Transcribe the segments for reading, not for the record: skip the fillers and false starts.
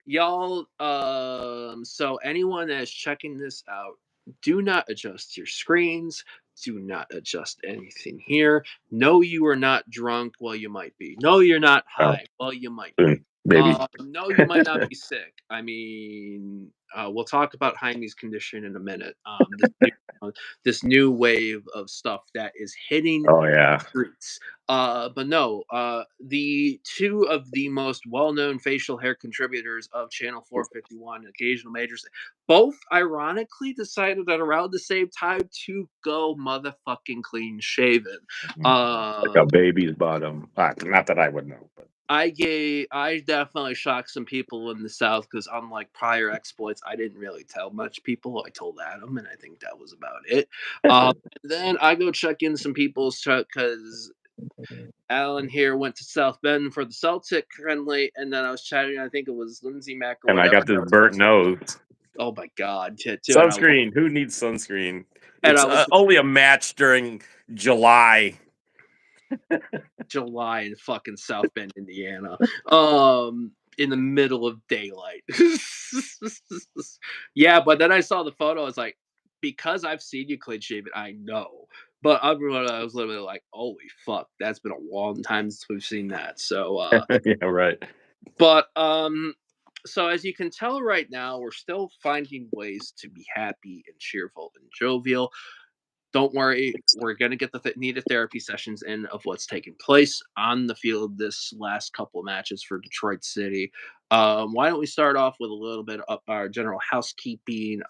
y'all. So anyone that is checking this out, do not adjust your screens. Do not adjust anything here. No, you are not drunk. Well, you might be. No, you're not Oh, high. Well, you might be. maybe. No, you might not be sick. I mean, we'll talk about Jaime's condition in a minute. This new wave of stuff that is hitting Oh yeah. streets. But no, the two of the most well-known facial hair contributors of Channel 451, Occasional Majors, both ironically decided at around the same time to go motherfucking clean shaven. Like a baby's bottom. Not that I would know, but I definitely shocked some people in the South because unlike prior exploits, I didn't really tell much people. I told Adam, and I think that was about it. And then I go check in some people's truck because Alan here went to South Bend for the Celtic friendly, and then I was chatting. I think it was Lindsey Mack or and I whatever. got this burnt nose. Oh my god, dude! Sunscreen. Who needs sunscreen? And It's I was only a match during July. July in fucking South Bend, Indiana. In the middle of daylight. Yeah, but then I saw the photo. I was like, because I've seen you clean shaven, I know. But I was literally like, holy fuck, that's been a long time since we've seen that. So, Yeah, right. but so as you can tell right now, we're still finding ways to be happy and cheerful and jovial. Don't worry, we're going to get the needed therapy sessions in of what's taking place on the field this last couple of matches for Detroit City. Why don't we start off with a little bit of our general housekeeping?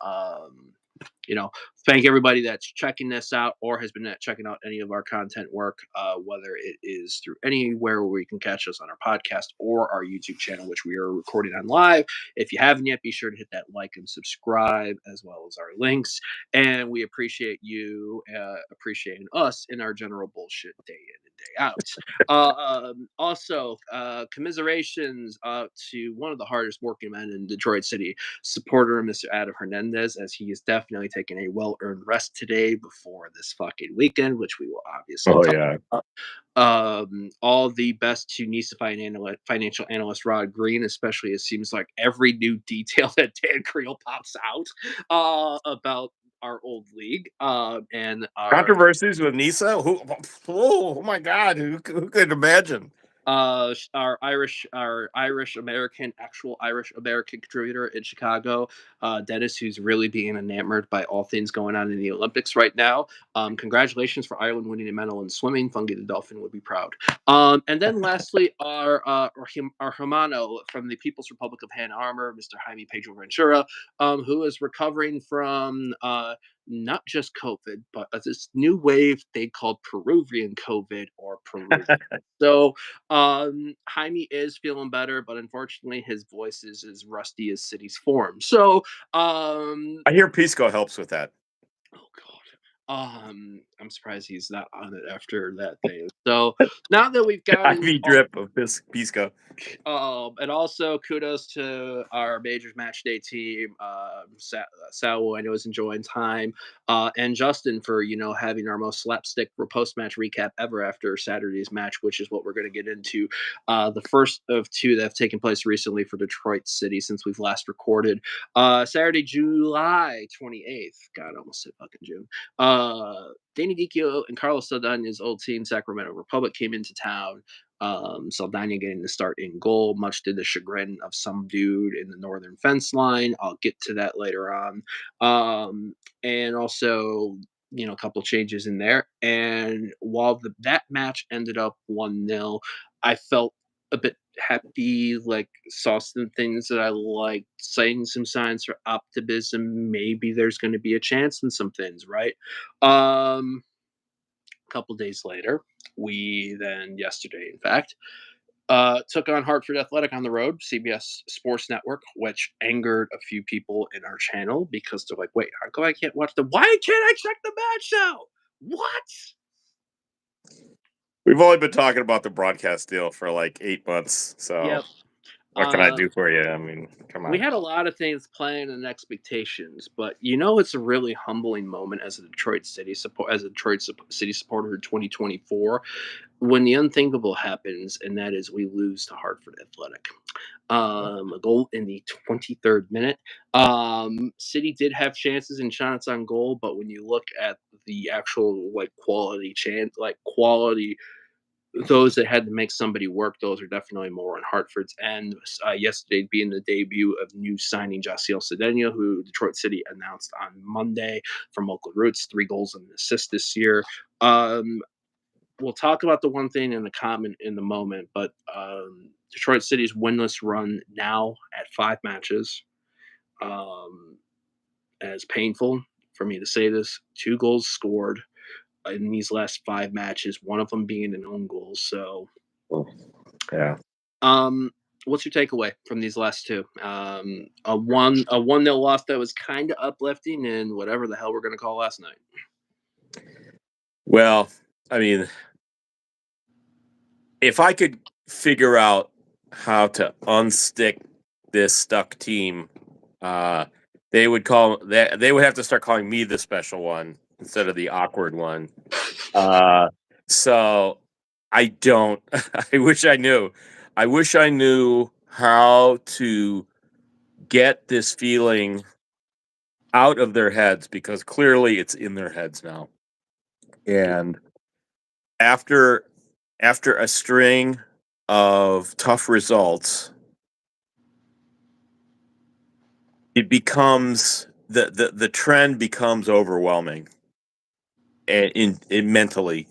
You know, thank everybody that's checking this out or has been checking out any of our content work, whether it is through anywhere where you can catch us on our podcast or our YouTube channel, which we are recording on live. If you haven't yet, be sure to hit that like and subscribe, as well as our links. And we appreciate you appreciating us in our general bullshit day in and day out. Also, commiserations to one of the hardest working men in Detroit City, supporter Mr. Adam Hernandez, as he is definitely taking a well-earned rest today before this fucking weekend, which we will obviously Oh talk yeah. about. All the best to NISA financial analyst Rod Green, especially it seems like every new detail that Dan Creel pops out about our old league and our Controversies with Nisa. Who? Oh my God! Who could imagine? our Irish American, actual Irish American contributor in Chicago, Dennis, who's really being enamored by all things going on in the Olympics right now. Congratulations for Ireland winning a medal in swimming. Fungi the Dolphin would be proud. And then lastly, our Hermano from the People's Republic of Ann Arbor, Mr. Jaime Pedro Ventura, who is recovering from not just COVID, but this new wave they called Peruvian COVID or Peruvian. So Jaime is feeling better, but unfortunately his voice is as rusty as City's form. So I hear Pisco helps with that. oh god. I'm surprised he's not on it after that thing. So now that we've gotten IV drip of Pisco. and also kudos to our majors match day team. Sal, I know is enjoying time, and Justin for having our most slapstick post match recap ever after Saturday's match, which is what we're going to get into. The first of two that have taken place recently for Detroit City since we've last recorded. Saturday, July 28th. God, I almost said fucking June. Danny Dicchio and Carlos Saldana's old team, Sacramento Republic, came into town. Saldana getting the start in goal, much to the chagrin of some dude in the northern fence line. I'll get to that later on. And also, a couple changes in there. And while that match ended up 1-0, I felt a bit happy, like saw some things that I liked, saying some signs for optimism. Maybe there's going to be a chance in some things, right? A couple days later, yesterday, in fact, took on Hartford Athletic on the road, CBS Sports Network, which angered a few people in our channel because they're like, wait, how come I can't watch why can't I check the match now? What? We've only been talking about the broadcast deal for like 8 months. So Yep. What can I do for you? I mean, come We on. had a lot of things planned and expectations, but it's a really humbling moment as a Detroit City supporter in 2024 when the unthinkable happens, and that is we lose to Hartford Athletic. A goal in the 23rd minute. City did have chances and shots on goal, but when you look at the actual quality, those that had to make somebody work, those are definitely more on Hartford's end. Yesterday being the debut of new signing Jasiel Cedeno, who Detroit City announced on Monday from Oakland Roots, 3 goals and an assist this year. Um, we'll talk about the one thing in the comment in the moment, but Detroit City's winless run now at 5 matches. Um, as painful for me to say this, 2 goals scored in these last 5 matches, one of them being an own goal. So, Yeah. um, what's your takeaway from these last two? A 1-0 loss that was kind of uplifting, and whatever the hell we're gonna call last night. Well, I mean, if I could figure out how to unstick this stuck team, they would have to start calling me the special one instead of the awkward one. So I don't. I wish I knew. I wish I knew how to get this feeling out of their heads because clearly it's in their heads now. And after a string of tough results, it becomes the trend becomes overwhelming and in mentally,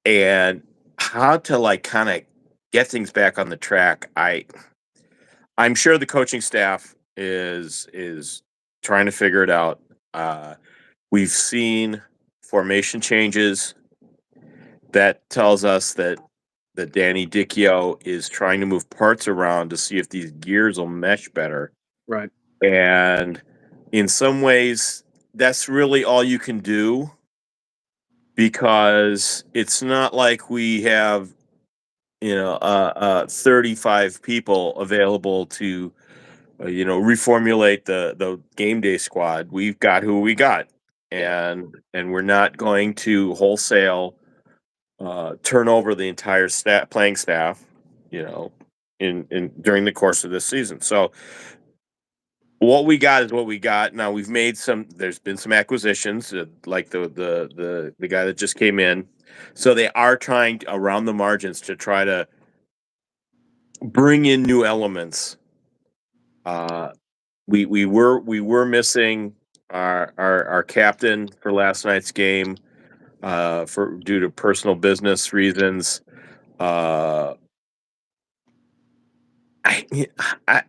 and how to like kind of get things back on the track. I'm sure the coaching staff is trying to figure it out. We've seen formation changes that tells us that Danny Dicchio is trying to move parts around to see if these gears will mesh better. Right. And in some ways, that's really all you can do because it's not like we have 35 people available to reformulate the game day squad. We've got who we got, and we're not going to wholesale turn over the entire playing staff, in during the course of this season. So what we got is what we got. Now we've made some. There's been some acquisitions, like the guy that just came in. So they are trying around the margins to try to bring in new elements. We were missing our captain for last night's game for due to personal business reasons. Uh, I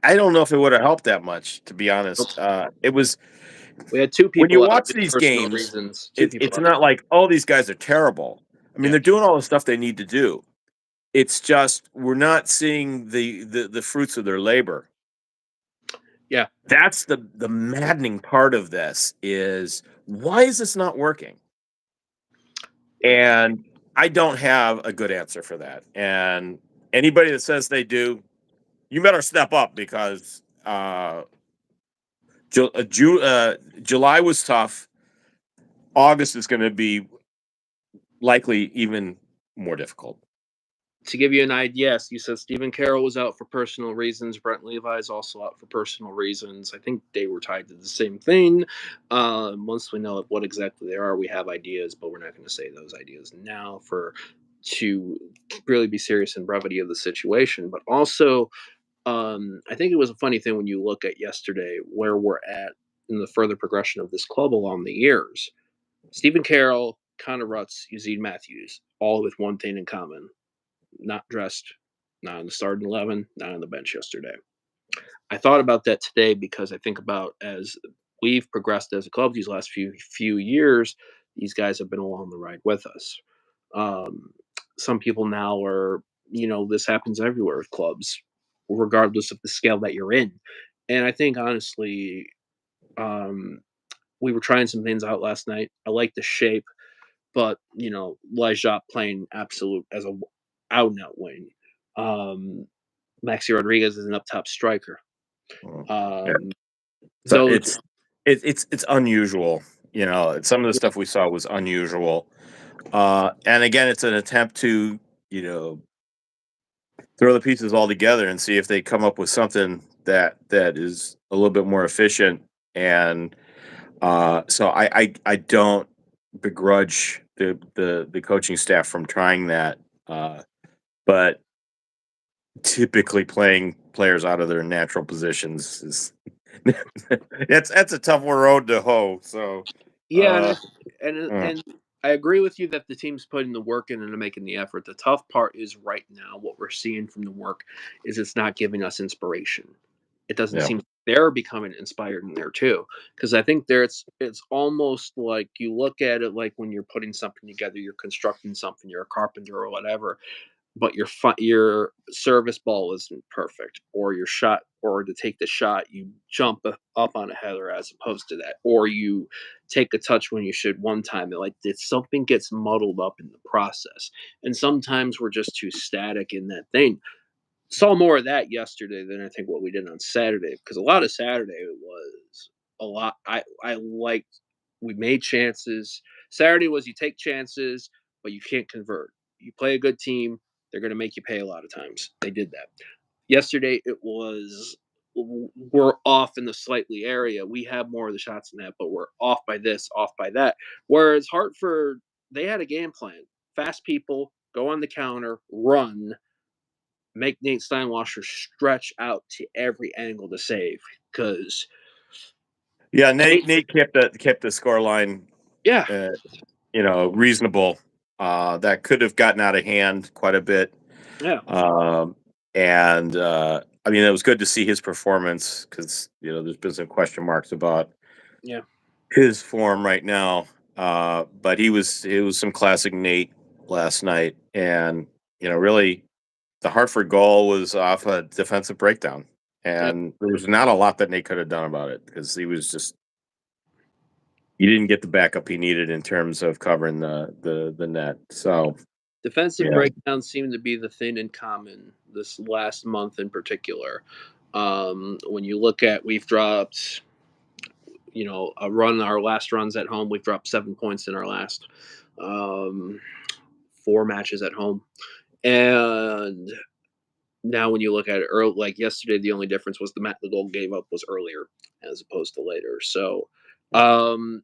I don't know if it would have helped that much, to be honest. It was We had 2 when you people out watch due to these personal games, reasons. 2 people it's out. not like, oh, these guys are terrible. I mean, Yeah. they're doing all the stuff they need to do. It's just we're not seeing the fruits of their labor. Yeah. That's the maddening part of this is why is this not working? And I don't have a good answer for that. And anybody that says they do, you better step up because July was tough. August is going to be likely even more difficult. To give you an idea, you said Stephen Carroll was out for personal reasons. Brent Levi is also out for personal reasons. I think they were tied to the same thing. Once we know what exactly they are, we have ideas, but we're not going to say those ideas now to really be serious in brevity of the situation. But also, I think it was a funny thing when you look at yesterday where we're at in the further progression of this club along the years. Stephen Carroll, Connor Rutz, Eugene Matthews, all with one thing in common: not dressed, not in the starting 11, not on the bench yesterday. I thought about that today because I think about as we've progressed as a club these last few years, these guys have been along the ride with us. Um, some people now are, this happens everywhere with clubs, regardless of the scale that you're in. And I think honestly, um, we were trying some things out last night. I like the shape, but Lajap playing absolute as a out and out wing. Um, Maxi Rodriguez is an up top striker. Yeah. Um, So those, it's unusual. Some of the stuff we saw was unusual. And again, it's an attempt to, you know, throw the pieces all together and see if they come up with something that is a little bit more efficient. And so I don't begrudge the coaching staff from trying that. But typically playing players out of their natural positions is that's a tough road to hoe. So yeah, uh, uh, and I agree with you that the team's putting the work in and making the effort. The tough part is right now what we're seeing from the work is it's not giving us inspiration. It doesn't yeah. seem they're becoming inspired in there too. Because I think it's almost like you look at it like when you're putting something together, you're constructing something, you're a carpenter or whatever, but your service ball isn't perfect, or your shot, or to take the shot, you jump up on a header as opposed to that, or you take a touch when you should one time. Like something gets muddled up in the process, and sometimes we're just too static in that thing. Saw more of that yesterday than I think what we did on Saturday, because a lot of Saturday was a lot. I liked we made chances. Saturday was you take chances, but you can't convert. You play a good team, they're going to make you pay a lot of times. They did that. Yesterday it was we're off in the slightly area. We have more of the shots in that, but we're off by this, off by that. Whereas Hartford, they had a game plan. Fast people, go on the counter, run, make Nate Steinwasser stretch out to every angle to save. Because Yeah, Nate kept the score line, yeah, uh, reasonable. That could have gotten out of hand quite a bit. yeah, Um, and I mean, it was good to see his performance because there's been some question marks about yeah. his form right now. But it was some classic Nate last night, and really the Hartford goal was off a defensive breakdown, Yep. and there was not a lot that Nate could have done about it because he didn't get the backup he needed in terms of covering the net. So Defensive yeah, breakdowns seem to be the thing in common this last month in particular. When you look at, we've dropped, our last runs at home, we've dropped 7 points in our last um, 4 matches at home. And now when you look at it early, like yesterday, the only difference was the goal gave up was earlier as opposed to later. So, um,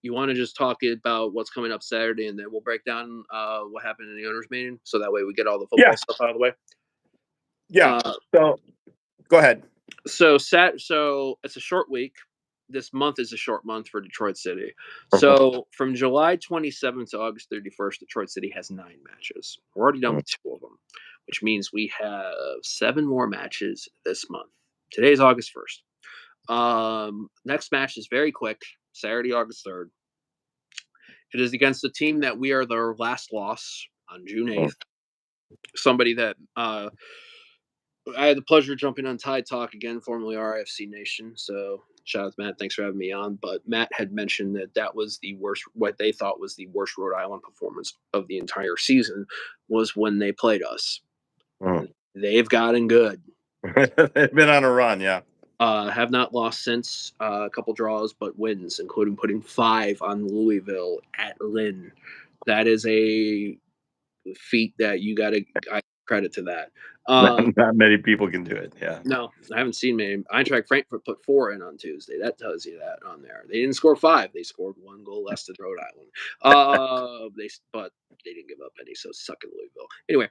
you want to just talk about what's coming up Saturday, and then we'll break down what happened in the owners' meeting, so that way we get all the yeah, football stuff out of the way. yeah. Uh, So go ahead. so it's a short week. This month is a short month for Detroit City. So from July 27th to August 31st, Detroit City has 9 matches. We're already done with 2 of them, which means we have 7 more matches this month. Today's August 1st. Next match is very quick. Saturday, August 3rd. It is against a team that we are their last loss on June 8th. Somebody that I had the pleasure of jumping on Tide Talk again, formerly RIFC Nation. So shout out to Matt. Thanks for having me on. But Matt had mentioned that was the worst, what they thought was the worst Rhode Island performance of the entire season was when they played us. Mm. They've gotten good. They've been on a run, yeah. Have not lost since, a couple draws, but wins, including putting 5 on Louisville at Lynn. That is a feat that you got to credit to that. Not many people can do it. Yeah. No, I haven't seen many. Eintracht Frankfurt put 4 in on Tuesday. That tells you that on there. They didn't score 5. They scored 1 goal less than Rhode Island. But they didn't give up any. So suck it, Louisville. Anyway,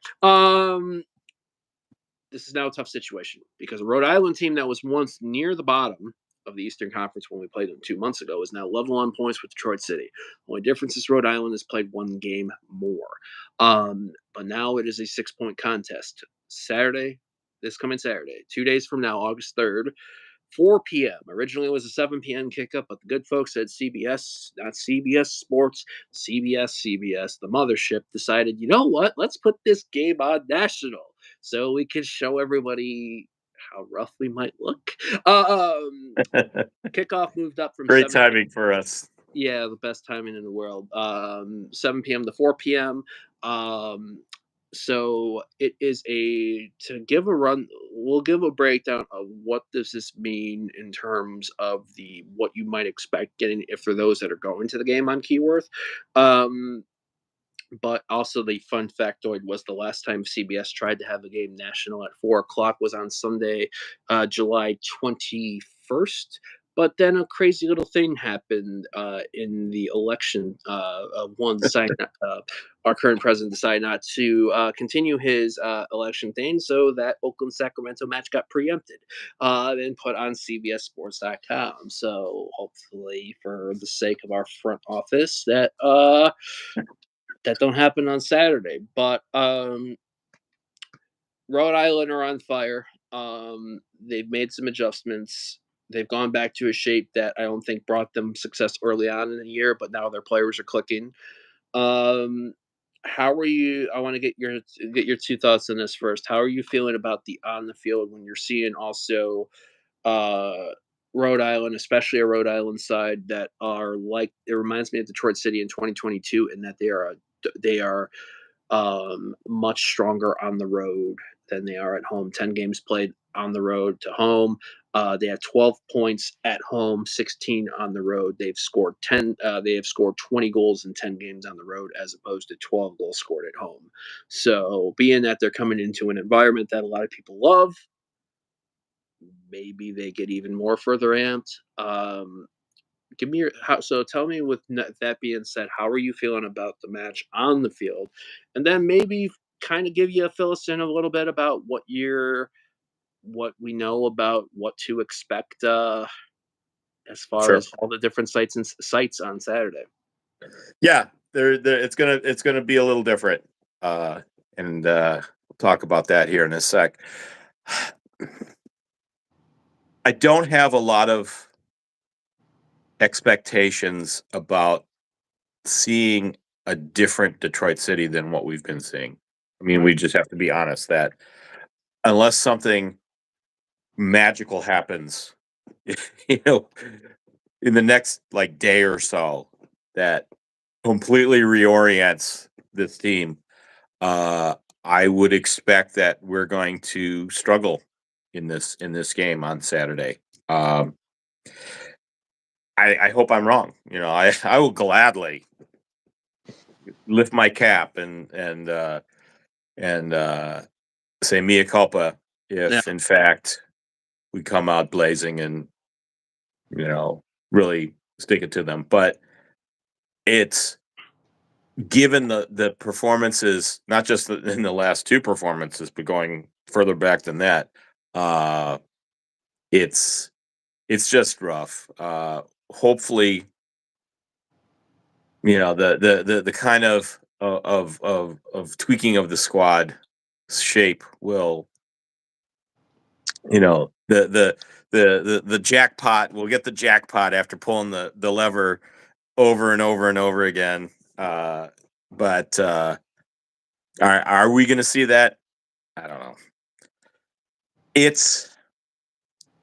this is now a tough situation because a Rhode Island team that was once near the bottom of the Eastern Conference when we played them 2 months ago is now level on points with Detroit City. Only difference is Rhode Island has played 1 game more. But now it is a 6-point contest. This coming Saturday, 2 days from now, August 3rd, 4 p.m. Originally, it was a 7 p.m. kickup, but the good folks at CBS, not CBS Sports, CBS, the mothership, decided, you know what? Let's put this game on national so we can show everybody how rough we might look. Kickoff moved up from Great 7. timing for us. Yeah, the best timing in the world. 7 p.m. to 4 p.m. So it is to give a run. We'll give a breakdown of what does this mean in terms of the what you might expect getting if for those that are going to the game on Keyworth. Um, but also the fun factoid was the last time CBS tried to have a game national at 4 o'clock was on Sunday, July 21st. But then a crazy little thing happened in the election. One decided, our current president decided not to continue his election thing, so that Oakland Sacramento match got preempted and put on CBSSports.com. So hopefully, for the sake of our front office, that don't happen on Saturday. But Rhode Island are on fire. They've made some adjustments. They've gone back to a shape that I don't think brought them success early on in the year, but now their players are clicking. Um, how are you? I want to get your two thoughts on this first. How are you feeling about the on the field when you're seeing also uh, Rhode Island, especially a Rhode Island side that are like it reminds me of Detroit City in 2022 in that they are much stronger on the road than they are at home. 10 games played on the road to home. They had 12 points at home, 16 on the road. They've scored 10. They have scored 20 goals in 10 games on the road, as opposed to 12 goals scored at home. So, being that they're coming into an environment that a lot of people love, maybe they get even more further amped. Give me your how so tell me with that being said, how are you feeling about the match on the field? And then maybe kind of give you a fill us in a little bit about what we know about what to expect as far Sure. as all the different sites on Saturday. Yeah, it's gonna be a little different, uh, and we'll talk about that here in a sec. I don't have a lot of expectations about seeing a different Detroit City than what we've been seeing. I mean, Right. we just have to be honest that unless something magical happens, you know, in the next like day or so that completely reorients this team, uh, I would expect that we're going to struggle in this game on Saturday. Um, I hope I'm wrong. I will gladly lift my cap and say mea culpa Yeah. if in fact we come out blazing and really stick it to them. But it's given the performances, not just in the last two performances, but going further back than that, uh, it's it's just rough. Hopefully, the kind of tweaking of the squad shape will, the jackpot. We'll get the jackpot after pulling the lever over and over and over again. But are we going to see that? I don't know. It's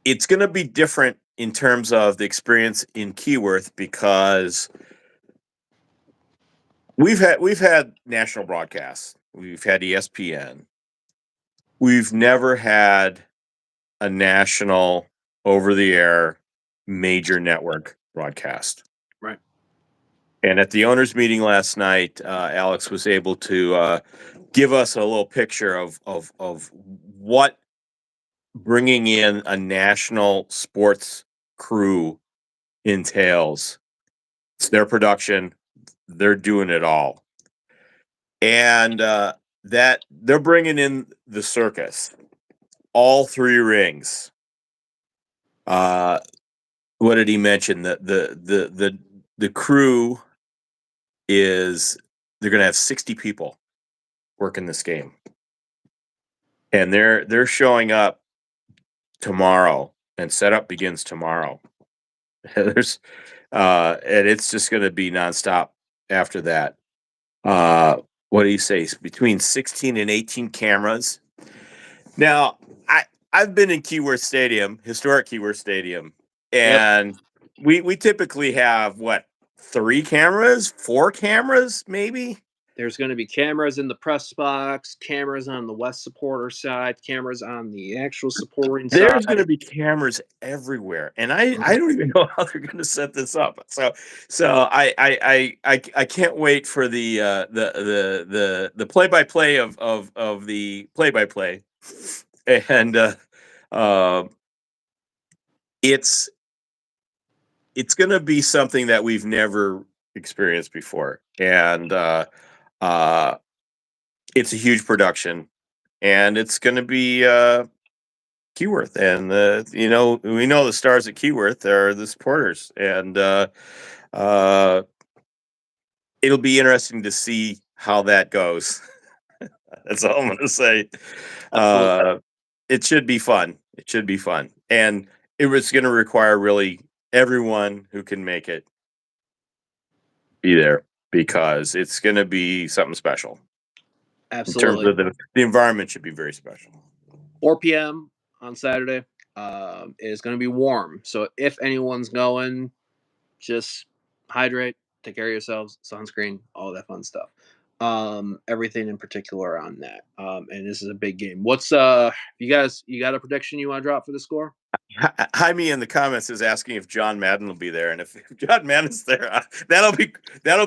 it's going to be different in terms of the experience in Keyworth because we've had national broadcasts, we've had ESPN, we've never had a national over the air major network broadcast. Right. And at the owners' meeting last night, Alex was able to give us a little picture of what bringing in a national sports crew entails. It's their production; they're doing it all, and that they're bringing in the circus, all three rings. Uh, what did he mention? The crew is they're going to have 60 people working this game, and they're showing up tomorrow, and setup begins tomorrow. There's and it's just going to be nonstop after that. What do you say? Between 16 and 18 cameras. Now, I've been in Keyworth Stadium, historic Keyworth Stadium, Yep. and we typically have what, three cameras, four cameras, maybe. There's going to be cameras in the press box, cameras on the West supporter side, cameras on the actual supporting side. There's going to be cameras everywhere, and I don't even know how they're going to set this up. So I can't wait for the play by play of the play by play, and uh, it's going to be something that we've never experienced before, and uh, it's a huge production, and it's going to be Keyworth, and we know the stars at Keyworth are the supporters, and it'll be interesting to see how that goes. That's all I'm going to say. It should be fun. It should be fun, and it was going to require really everyone who can make it be there, because it's going to be something special. Absolutely. In terms of the environment should be very special. 4 p.m. on Saturday. It is going to be warm. So if anyone's going, just hydrate, take care of yourselves, sunscreen, all that fun stuff. Everything in particular on that. And this is a big game. What's you got a prediction you want to drop for the score? Jaime in the comments is asking if John Madden will be there, and if John Madden's there, that'll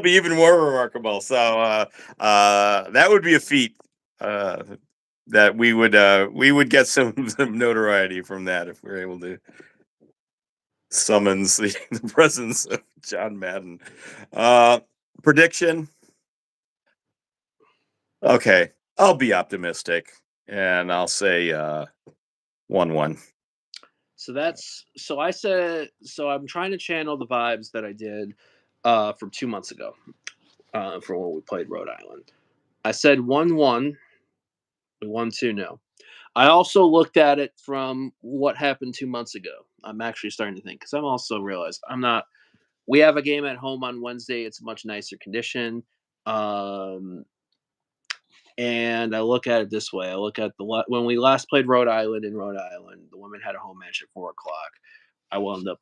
be even more remarkable. So that would be a feat. That we would get some notoriety from that if we're able to summons the presence of John Madden. Prediction. Okay, I'll be optimistic, and I'll say 1-1. So I'm trying to channel the vibes that I did from 2 months ago, from when we played Rhode Island. I said 1-1. We won 2-0. I also looked at it from what happened 2 months ago. I'm actually starting to think, because I'm also realized we have a game at home on Wednesday. It's a much nicer condition. And I look at it this way. I look at when we last played Rhode Island in Rhode Island, the women had a home match at 4 o'clock. I wound up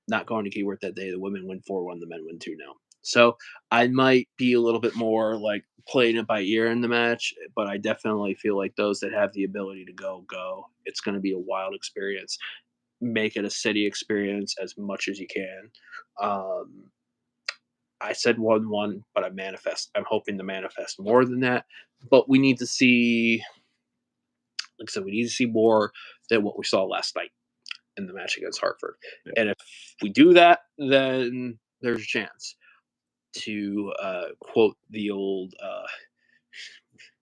not going to Keyworth that day. The women win 4-1, the men win 2-0. So I might be a little bit more like playing it by ear in the match, but I definitely feel like those that have the ability to go. It's going to be a wild experience. Make it a city experience as much as you can. I said 1-1, but I'm hoping to manifest more than that. But we need to see, like I said, we need to see more than what we saw last night in the match against Hartford. Yeah. And if we do that, then there's a chance to quote the old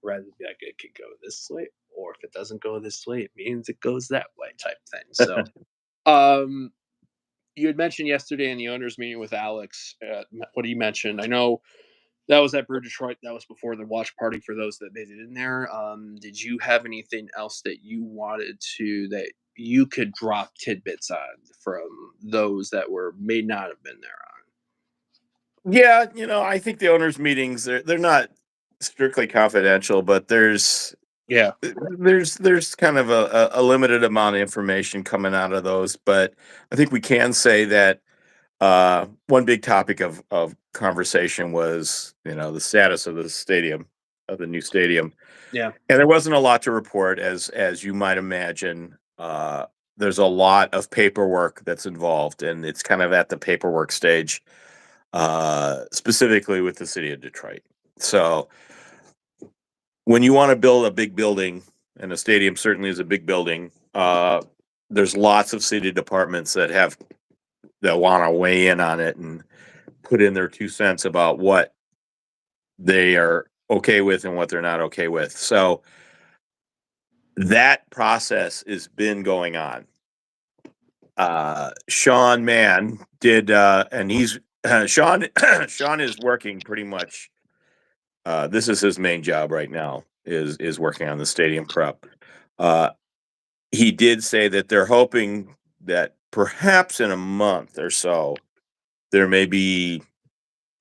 rather be like, it could go this way, or if it doesn't go this way, it means it goes that way type thing. So you had mentioned yesterday in the owners meeting with Alex, what he mentioned. I know that was at Brew Detroit. That was before the watch party for those that made it in there. Did you have anything else that that you could drop tidbits on from those that may not have been there on? Yeah, I think the owners meetings, they're not strictly confidential, but there's kind of a limited amount of information coming out of those. But I think we can say that one big topic of conversation was, the status of the stadium, of the new stadium. Yeah. And there wasn't a lot to report, as you might imagine. There's a lot of paperwork that's involved, and it's kind of at the paperwork stage, specifically with the city of Detroit. So when you want to build a big building, and a stadium certainly is a big building, there's lots of city departments that want to weigh in on it and put in their 2 cents about what they are okay with and what they're not okay with. So that process has been going on. Sean Mann did, and he's Sean is working pretty much. This is his main job right now, is working on the stadium prep. He did say that they're hoping that perhaps in a month or so, there may be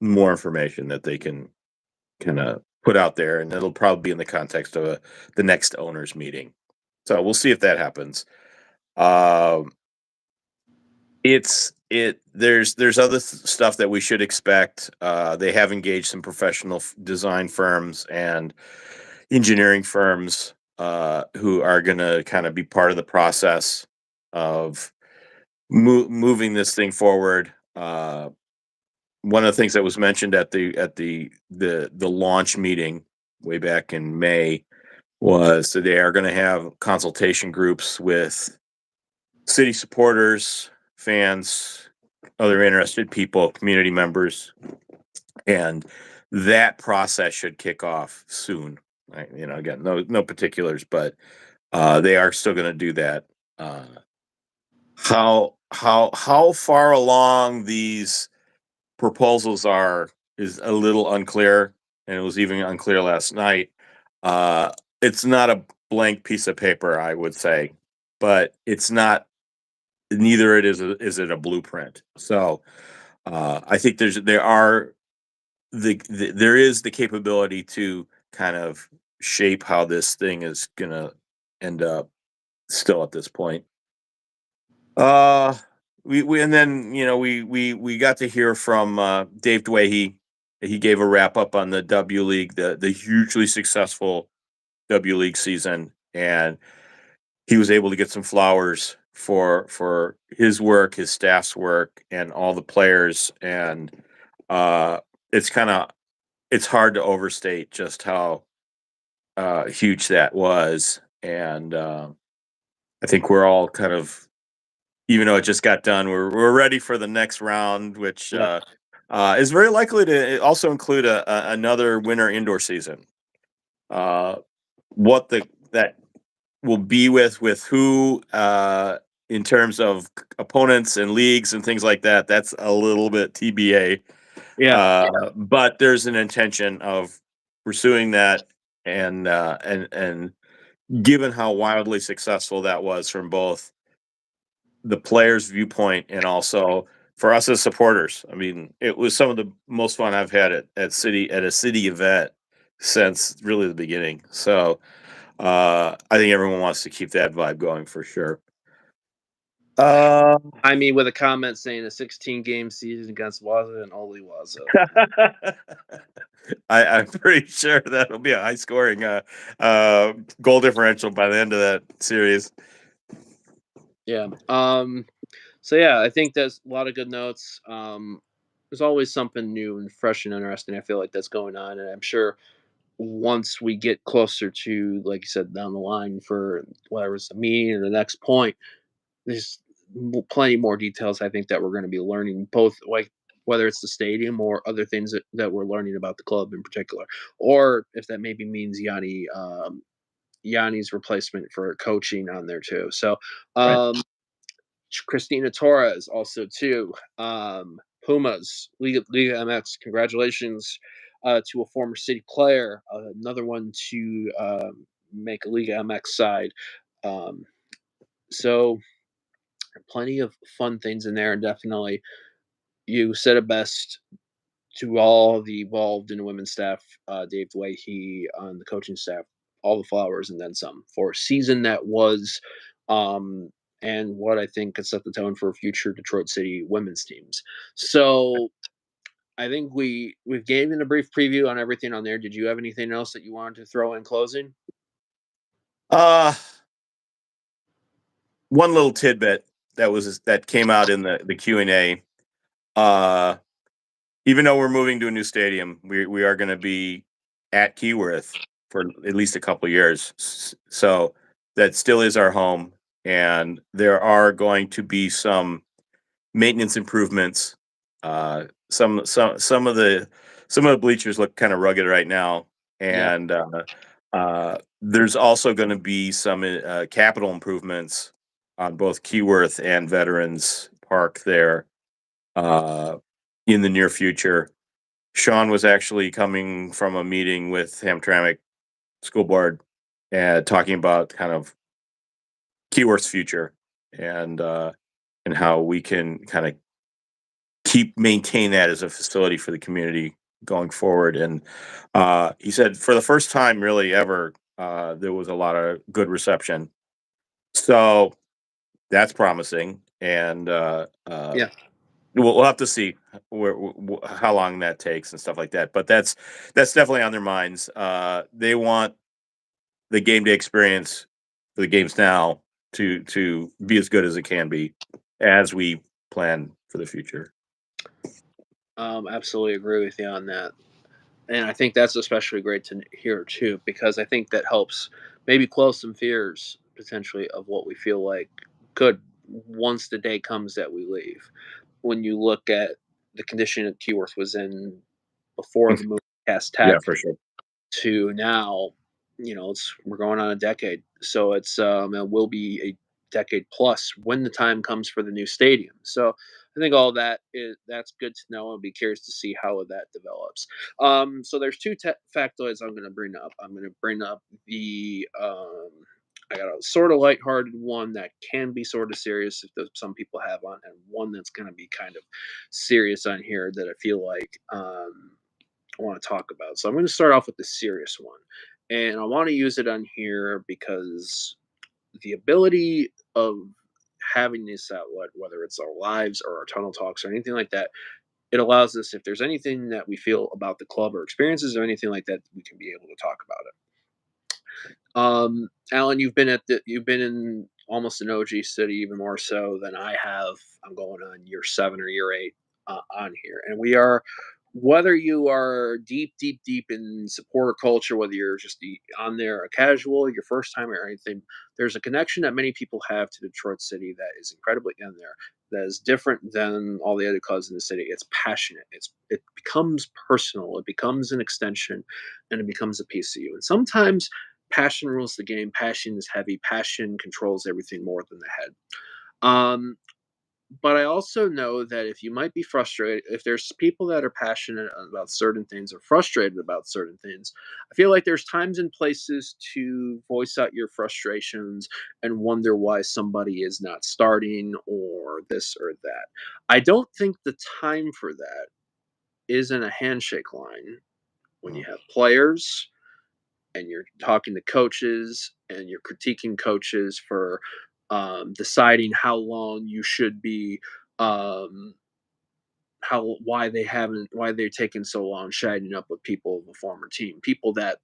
more information that they can kind of put out there, and it'll probably be in the context of the next owners meeting. So we'll see if that happens. It's there's other stuff that we should expect. They have engaged some professional design firms and engineering firms who are going to kind of be part of the process of moving this thing forward. One of the things that was mentioned at the launch meeting way back in May was that they are going to have consultation groups with city supporters, fans, other interested people, community members, and that process should kick off soon. Right? Again, no particulars, but they are still going to do that. How far along these proposals are is a little unclear, and it was even unclear last night. It's not a blank piece of paper, I would say, but it's not. Neither is it a blueprint. So I think there is the capability to kind of shape how this thing is gonna end up. Still at this point. We and then we got to hear from Dave Dwahey. He gave a wrap up on the W League, the hugely successful W League season, and he was able to get some flowers for his work, his staff's work, and all the players. And uh, it's it's hard to overstate just how huge that was. And I think we're all kind of, even though it just got done, we're ready for the next round, which is very likely to also include another winter indoor season. What that will be with who in terms of opponents and leagues and things like that, that's a little bit TBA. But there's an intention of pursuing that, and given how wildly successful that was from both the players' viewpoint and also for us as supporters. I mean, it was some of the most fun I've had at a city event since really the beginning. So I think everyone wants to keep that vibe going for sure. I mean, with a comment saying a 16-game season against Waza and only Waza. I'm pretty sure that'll be a high scoring goal differential by the end of that series. Yeah. So yeah, I think there's a lot of good notes. There's always something new and fresh and interesting. I feel like that's going on, and I'm sure once we get closer to, like you said, down the line for whatever's the meeting or the next point, there's plenty more details I think that we're going to be learning, both like whether it's the stadium or other things that we're learning about the club in particular, or if that maybe means Yanni's replacement for coaching on there too. So Right. Christina Torres also too. Pumas Liga MX. Congratulations to a former City player, another one to make a Liga MX side. So plenty of fun things in there, and definitely you said it best to all the involved in the women's staff, Dave Leahy on the coaching staff, all the flowers and then some for a season that was, and what I think could set the tone for future Detroit City women's teams. So I think we've given a brief preview on everything on there. Did you have anything else that you wanted to throw in closing? Uh One little tidbit that came out in the Q&A. Uh Even though we're moving to a new stadium, we are going to be at Keyworth for at least a couple years. So that still is our home, and there are going to be some maintenance improvements. Some of the bleachers look kind of rugged right now, Yeah. and there's also going to be some capital improvements on both Keyworth and Veterans Park there uh, in the near future. Sean was actually coming from a meeting with Hamtramck School Board and talking about kind of Keyworth's future and how we can kind of maintain that as a facility for the community going forward. And he said for the first time really ever, there was a lot of good reception. So that's promising. And Yeah. we'll have to see how long that takes and stuff like that. But that's definitely on their minds. They want the game day experience for the games now to be as good as it can be as we plan for the future. Absolutely agree with you on that. And I think that's especially great to hear too, because I think that helps maybe quell some fears potentially of what we feel like could once the day comes that we leave. When you look at the condition that Keyworth was in before the move to Cast Yeah, Tech for sure. to now, we're going on a decade, so it will be a decade plus when the time comes for the new stadium. So I think all that's good to know. I'll be curious to see how that develops. So there's two factoids I'm going to bring up. I'm going to bring up the I got a sort of lighthearted one that can be sort of serious if some people have on, and one that's going to be kind of serious on here that I feel like I want to talk about. So I'm going to start off with the serious one. And I want to use it on here because the ability of having this outlet, whether it's our lives or our tunnel talks or anything like that, it allows us, if there's anything that we feel about the club or experiences or anything like that, we can be able to talk about it. Alan, you've been in almost an OG city, even more so than I have. I'm going on year 7 or year 8 on here, and we are, whether you are deep, deep, deep in supporter culture, whether you're just on there a casual, your first time or anything, there's a connection that many people have to Detroit City that is incredibly in there. That is different than all the other clubs in the city. It's passionate. It becomes personal. It becomes an extension, and it becomes a piece of you. And sometimes passion rules the game. Passion is heavy. Passion controls everything more than the head. Um, but I also know that if you might be frustrated, if there's people that are passionate about certain things or frustrated about certain things, I feel like there's times and places to voice out your frustrations and wonder why somebody is not starting or this or that. I don't think the time for that is in a handshake line when you Mhm. have players and you're talking to coaches and you're critiquing coaches for deciding how long you should be, um, how why they're taking so long shining up with people of a former team, people that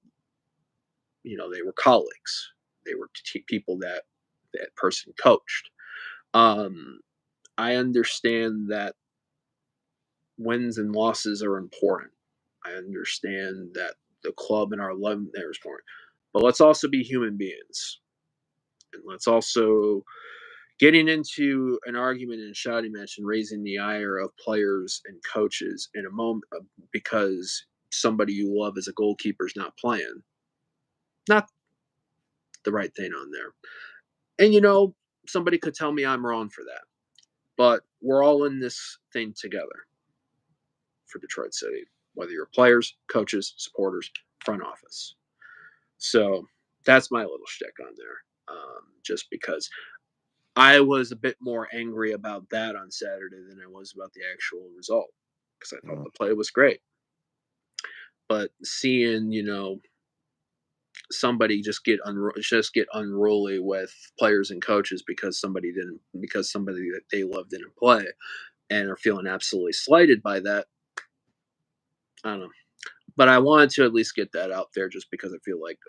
they were colleagues, they were people that that person coached. Um, I understand that wins and losses are important. I understand that the club and our love there is important, but let's also be human beings. And let's also getting into an argument and shouting match and raising the ire of players and coaches in a moment because somebody you love as a goalkeeper is not playing. Not the right thing on there. And somebody could tell me I'm wrong for that. But we're all in this thing together for Detroit City, whether you're players, coaches, supporters, front office. So that's my little shtick on there. Just because I was a bit more angry about that on Saturday than I was about the actual result because I thought Mhm. the play was great. But seeing, somebody just get unruly with players and coaches because somebody that they love didn't play and are feeling absolutely slighted by that. I don't know. But I wanted to at least get that out there just because I feel like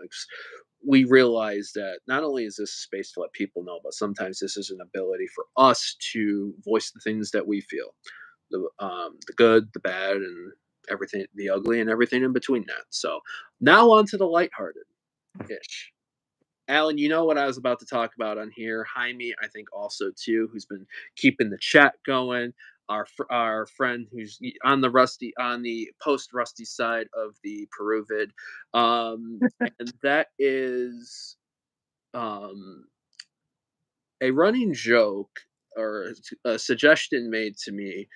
we realize that not only is this a space to let people know, but sometimes this is an ability for us to voice the things that we feel, the good, the bad, and everything, the ugly, and everything in between that. So now on to the lighthearted ish. Alan, you know what I was about to talk about on here. Jaime, I think also too, who's been keeping the chat going. Our friend who's on the post rusty side of the Peruvid, and that is um, a running joke or a suggestion made to me,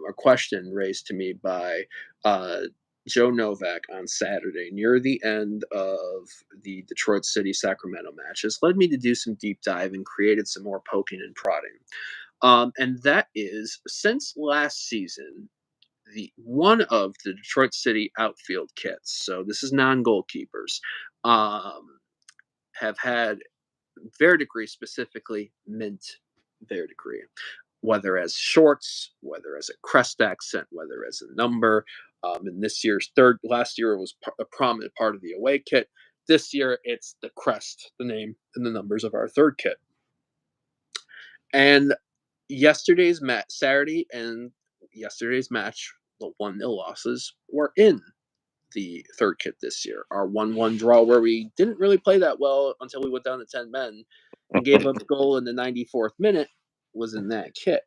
or question raised to me by uh, Joe Novak on Saturday near the end of the Detroit City Sacramento match has led me to do some deep dive and created some more poking and prodding. And that is since last season, the one of the Detroit City outfield kits. So this is non-goalkeepers. Um, have had verdigris, specifically mint verdigris. whether as shorts, whether as a crest accent, whether as a number. In this year's last year it was a prominent part of the away kit. This year it's the crest, the name, and the numbers of our third kit. And Saturday and yesterday's match, the 1-0 losses were in the third kit this year. Our 1-1 draw, where we didn't really play that well until we went down to 10 men and gave up a goal in the 94th minute, was in that kit.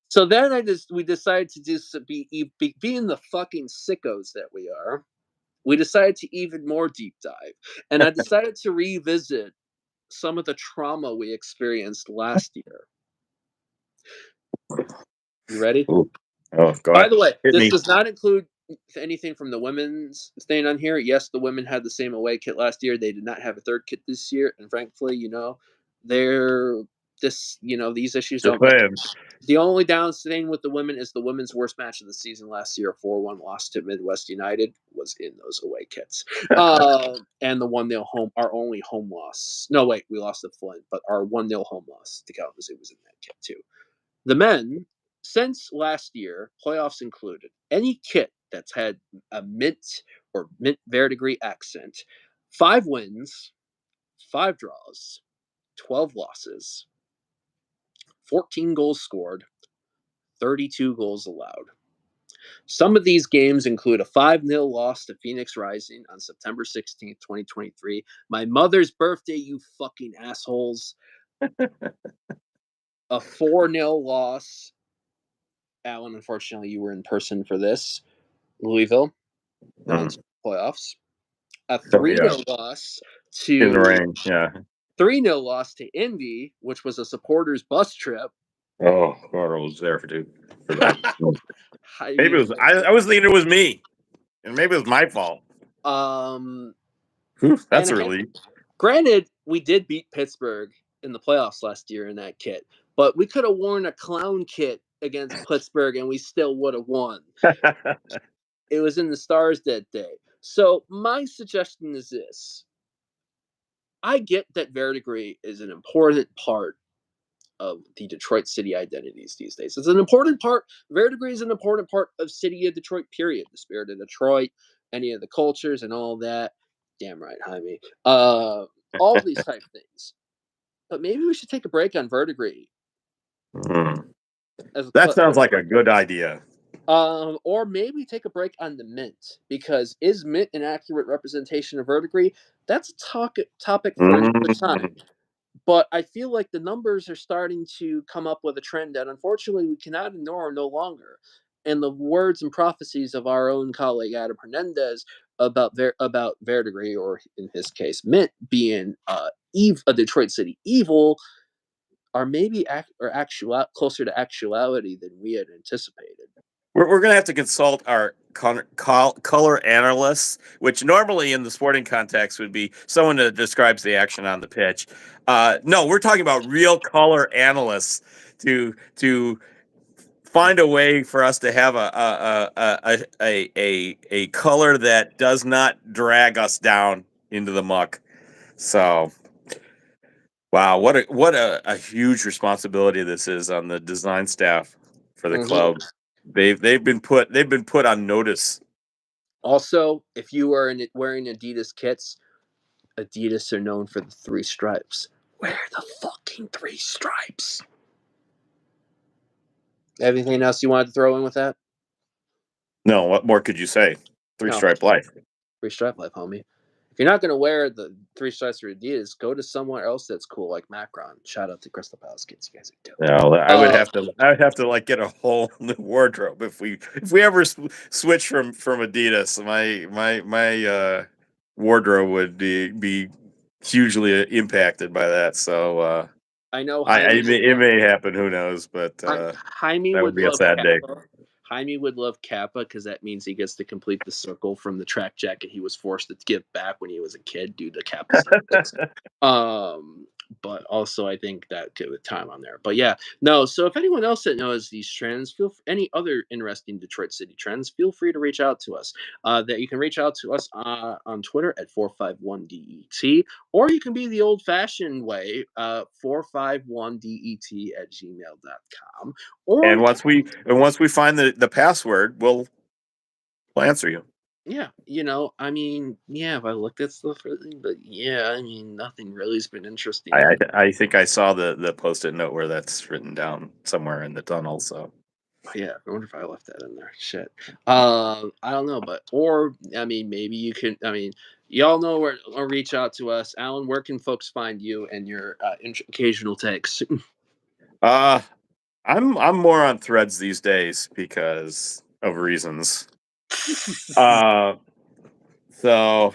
So then we decided to just being the fucking sickos that we are, we decided to even more deep dive. And I decided to revisit some of the trauma we experienced last year. You ready? Ooh. Oh, go By ahead. the way, Hit this me. does not include anything from the women's staying on here. Yes, the women had the same away kit last year. They did not have a third kit this year, and frankly, these issues Just don't. saying. The only downside with the women is the women's worst match of the season last year, 4-1 loss to Midwest United, was in those away kits. And the 1-0 home, our only home loss. No, wait, we lost to Flint, but our 1-0 home loss to Kalamazoo was in that kit too. The men, since last year, playoffs included, any kit that's had a mint or mint verdigris accent, 5 wins, 5 draws, 12 losses, 14 goals scored, 32 goals allowed. Some of these games include a 5-0 loss to Phoenix Rising on September 16th, 2023. My mother's birthday, you fucking assholes. A 4-0 loss. Alan, unfortunately, you were in person for this. Louisville, non-playoffs. A 3-0 loss to in the rain. Yeah. 3-0 loss to Indy, which was a supporters bus trip. Oh, God, I was there for that. Maybe it was. I was thinking it was me, and maybe it was my fault. That's a relief. Granted, we did beat Pittsburgh in the playoffs last year in that kit, but we could have worn a clown kit against Pittsburgh, and we still would have won. It was in the stars that day. So my suggestion is this. I get that verdigris is an important part of the Detroit city identities these days. It's an important part. Verdigris is an important part of city of Detroit, period. The spirit of Detroit, any of the cultures and all that. Damn right, Jaime. All these type of things. But maybe we should take a break on verdigris. That sounds like a good idea. Or maybe take a break on the mint, because is mint an accurate representation of verdigris? That's a topic for another time. But I feel like the numbers are starting to come up with a trend that unfortunately we cannot ignore no longer. And the words and prophecies of our own colleague Adam Hernandez about verdigris, or in his case, mint being a Detroit City evil, are maybe closer to actuality than we had anticipated. We're going to have to consult our color analysts, which normally in the sporting context would be someone that describes the action on the pitch. No, we're talking about real color analysts to find a way for us to have a color that does not drag us down into the muck. So, wow, what a huge responsibility this is on the design staff for the club. They've been put on notice. Also, if you are wearing Adidas kits, Adidas are known for the 3 stripes. Wear the fucking 3 stripes. Anything else you wanted to throw in with that? No, what more could you say? 3-stripe life. 3-stripe life, homie. If you're not going to wear the 3 stripes for Adidas, go to somewhere else that's cool, like Macron. Shout out to Crystal Palace kids. You guys are dope. No, I would have to like get a whole new wardrobe if we ever switch from Adidas. My wardrobe would be hugely impacted by that. So I know it may happen. Who knows? But Jaime that would be a sad day. Jaime would love Kappa because that means he gets to complete the circle from the track jacket he was forced to give back when he was a kid due to Kappa's but also I think that could with time on there. But yeah, no. So if anyone else that knows these trends, any other interesting Detroit city trends, feel free to reach out to us. That you can reach out to us on Twitter at 451DET, or you can be the old-fashioned way, 451DET@gmail.com, or And once we find the password, we'll answer you. yeah, I mean, yeah, if I looked at stuff, but yeah, I mean, nothing really has been interesting. I think I saw the post-it note where that's written down somewhere in the tunnel. So Yeah, I wonder if I left that in there. Shit. I don't know, but or I mean, maybe you can. I mean, y'all know where or reach out to us, Alan. Where can folks find you and your occasional takes? uh I'm more on Threads these days because of reasons. Uh so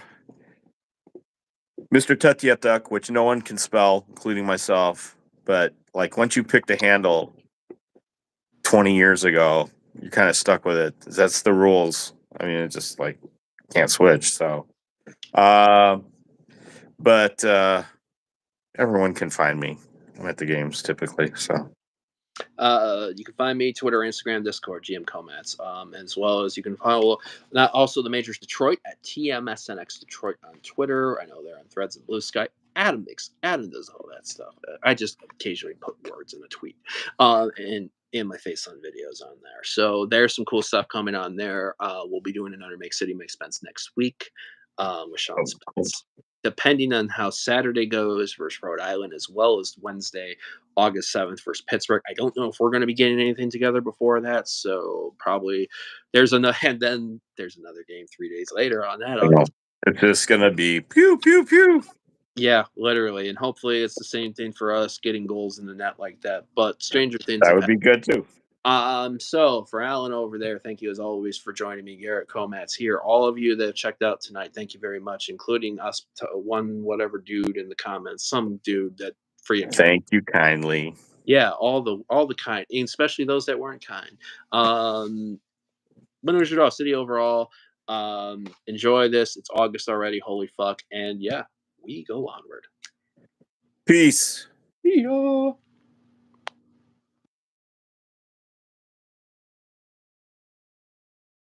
Mr. Tutyetuk, which no one can spell, including myself, but like once you picked a handle 20 years ago, you're kind of stuck with it. That's the rules. I mean, it just like can't switch. So, uh, but everyone can find me. I'm at the games typically. So, You can find me Twitter, Instagram, Discord, GM Comats, as well as you can follow not also the Majors Detroit at TMSNX Detroit on Twitter. I know they're on Threads and Blue Sky. Adam does all that stuff. I just occasionally put words in a tweet, and in my face on videos on there. So there's some cool stuff coming on there. We'll be doing another Make City Make Spence next week with Sean Spence. Depending on how Saturday goes versus Rhode Island, as well as Wednesday, August 7th versus Pittsburgh. I don't know if we're going to be getting anything together before that. So probably there's another, and then there's another game 3 days later on that August. It's just going to be pew, pew, pew. Yeah, literally. And hopefully it's the same thing for us getting goals in the net like that. But stranger things That have would be good too. So for Alan over there, thank you as always for joining me. Garrett Comats here. All of you that have checked out tonight, thank you very much, including us to one whatever dude in the comments, some dude that free. Thank you kindly. Yeah, all the kind, and especially those that weren't kind. But it was your city overall. Enjoy this. It's August already. Holy fuck! And yeah, we go onward. Peace. See ya.